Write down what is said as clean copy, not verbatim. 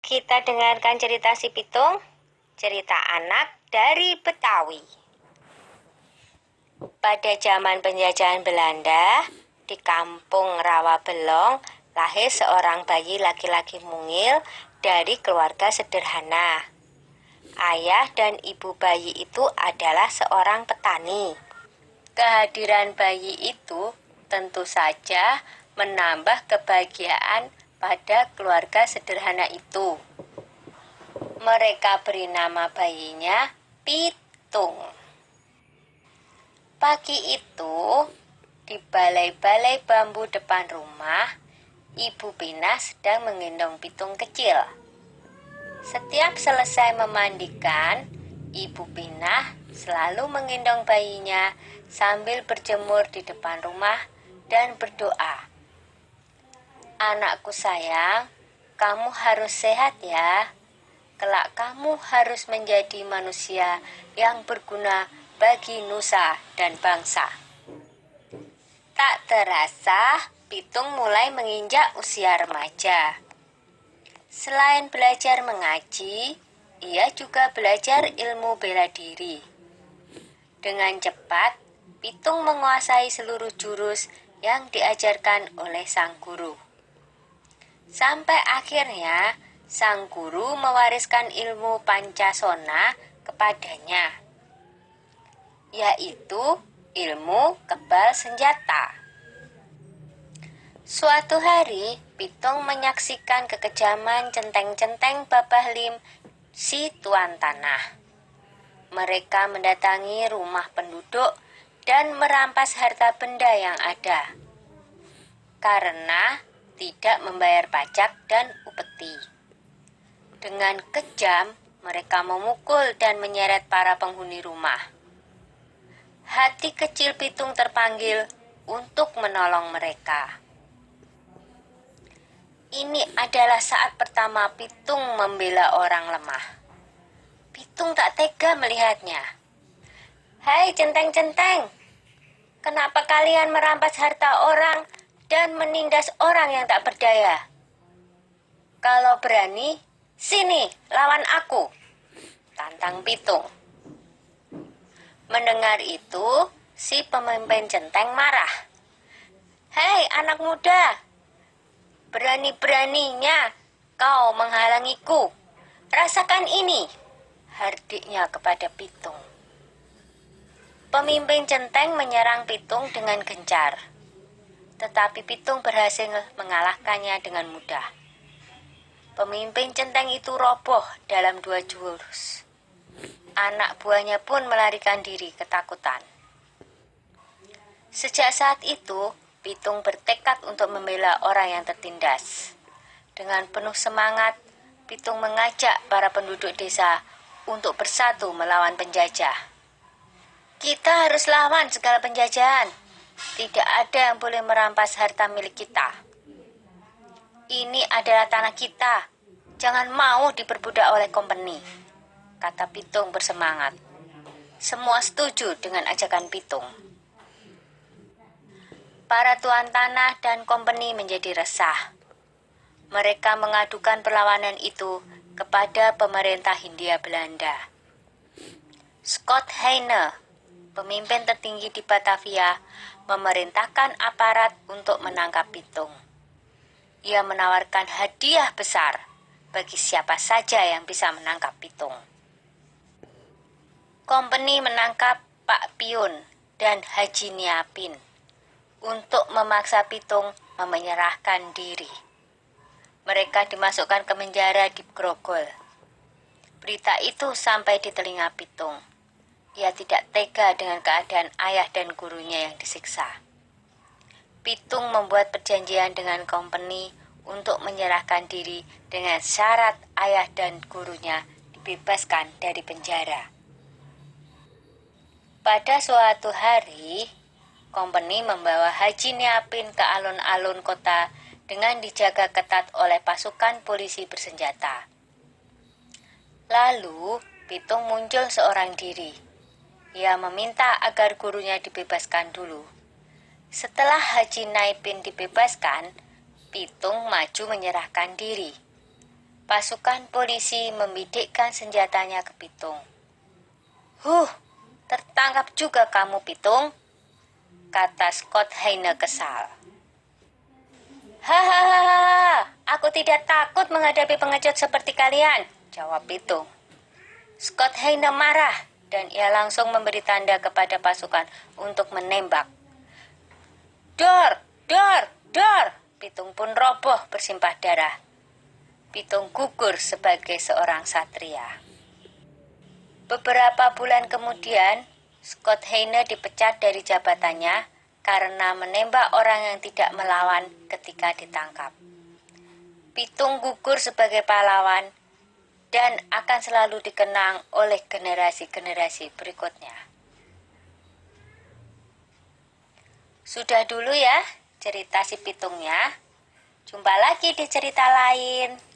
Kita dengarkan cerita si Pitung, cerita anak dari Betawi. Pada zaman penjajahan Belanda, di kampung Rawabelong, lahir seorang bayi laki-laki mungil dari keluarga sederhana. Ayah dan ibu bayi itu adalah seorang petani. Kehadiran bayi itu tentu saja menambah kebahagiaan pada keluarga sederhana itu. Mereka beri nama bayinya Pitung. Pagi itu, di balai-balai bambu depan rumah, Ibu Pina sedang menggendong Pitung kecil. Setiap selesai memandikan, Ibu Pina selalu menggendong bayinya sambil berjemur di depan rumah dan berdoa. Anakku sayang, kamu harus sehat ya. Kelak kamu harus menjadi manusia yang berguna bagi nusa dan bangsa. Tak terasa, Pitung mulai menginjak usia remaja. Selain belajar mengaji, ia juga belajar ilmu bela diri. Dengan cepat, Pitung menguasai seluruh jurus yang diajarkan oleh sang guru. Sampai akhirnya, sang guru mewariskan ilmu Pancasona kepadanya, yaitu ilmu kebal senjata. Suatu hari, Pitung menyaksikan kekejaman centeng-centeng Babah Lim si Tuan Tanah. Mereka mendatangi rumah penduduk dan merampas harta benda yang ada, karena tidak membayar pajak dan upeti. Dengan kejam, mereka memukul dan menyeret para penghuni rumah. Hati kecil Pitung terpanggil untuk menolong mereka. Ini adalah saat pertama Pitung membela orang lemah. Pitung tak tega melihatnya. Hai centeng-centeng, kenapa kalian merampas harta orang dan menindas orang yang tak berdaya? Kalau berani, sini lawan aku, tantang Pitung. Mendengar itu, si pemimpin centeng marah. Hei anak muda, berani-beraninya kau menghalangiku. Rasakan ini, hardiknya kepada Pitung. Pemimpin centeng menyerang Pitung dengan gencar. Tetapi Pitung berhasil mengalahkannya dengan mudah. Pemimpin centeng itu roboh dalam 2 jurus. Anak buahnya pun melarikan diri ketakutan. Sejak saat itu, Pitung bertekad untuk membela orang yang tertindas. Dengan penuh semangat, Pitung mengajak para penduduk desa untuk bersatu melawan penjajah. Kita harus lawan segala penjajahan. Tidak ada yang boleh merampas harta milik kita. Ini adalah tanah kita. Jangan mau diperbudak oleh kompeni, kata Pitung bersemangat. Semua setuju dengan ajakan Pitung. Para tuan tanah dan kompeni menjadi resah. Mereka mengadukan perlawanan itu kepada pemerintah Hindia Belanda. Scott Heine, pemimpin tertinggi di Batavia, memerintahkan aparat untuk menangkap Pitung. Ia menawarkan hadiah besar bagi siapa saja yang bisa menangkap Pitung. Kompeni menangkap Pak Piun dan Haji Niapin untuk memaksa Pitung menyerahkan diri. Mereka dimasukkan ke penjara di Grogol. Berita itu sampai di telinga Pitung. Ia tidak tega dengan keadaan ayah dan gurunya yang disiksa. Pitung membuat perjanjian dengan kompeni untuk menyerahkan diri dengan syarat ayah dan gurunya dibebaskan dari penjara. Pada suatu hari, kompeni membawa Haji Niapin ke alun-alun kota dengan dijaga ketat oleh pasukan polisi bersenjata. Lalu, Pitung muncul seorang diri. Ia meminta agar gurunya dibebaskan dulu. Setelah Haji Niapin dibebaskan, Pitung maju menyerahkan diri. Pasukan polisi membidikkan senjatanya ke Pitung. Tertangkap juga kamu, Pitung, kata Scott Heine kesal. Hahaha, aku tidak takut menghadapi pengecut seperti kalian, jawab Pitung. Scott Heine marah dan ia langsung memberi tanda kepada pasukan untuk menembak. Dor, dor, dor, Pitung pun roboh bersimpah darah. Pitung gugur sebagai seorang satria. Beberapa bulan kemudian, Scott Heine dipecat dari jabatannya karena menembak orang yang tidak melawan ketika ditangkap. Pitung gugur sebagai pahlawan dan akan selalu dikenang oleh generasi-generasi berikutnya. Sudah dulu ya cerita si Pitungnya. Jumpa lagi di cerita lain.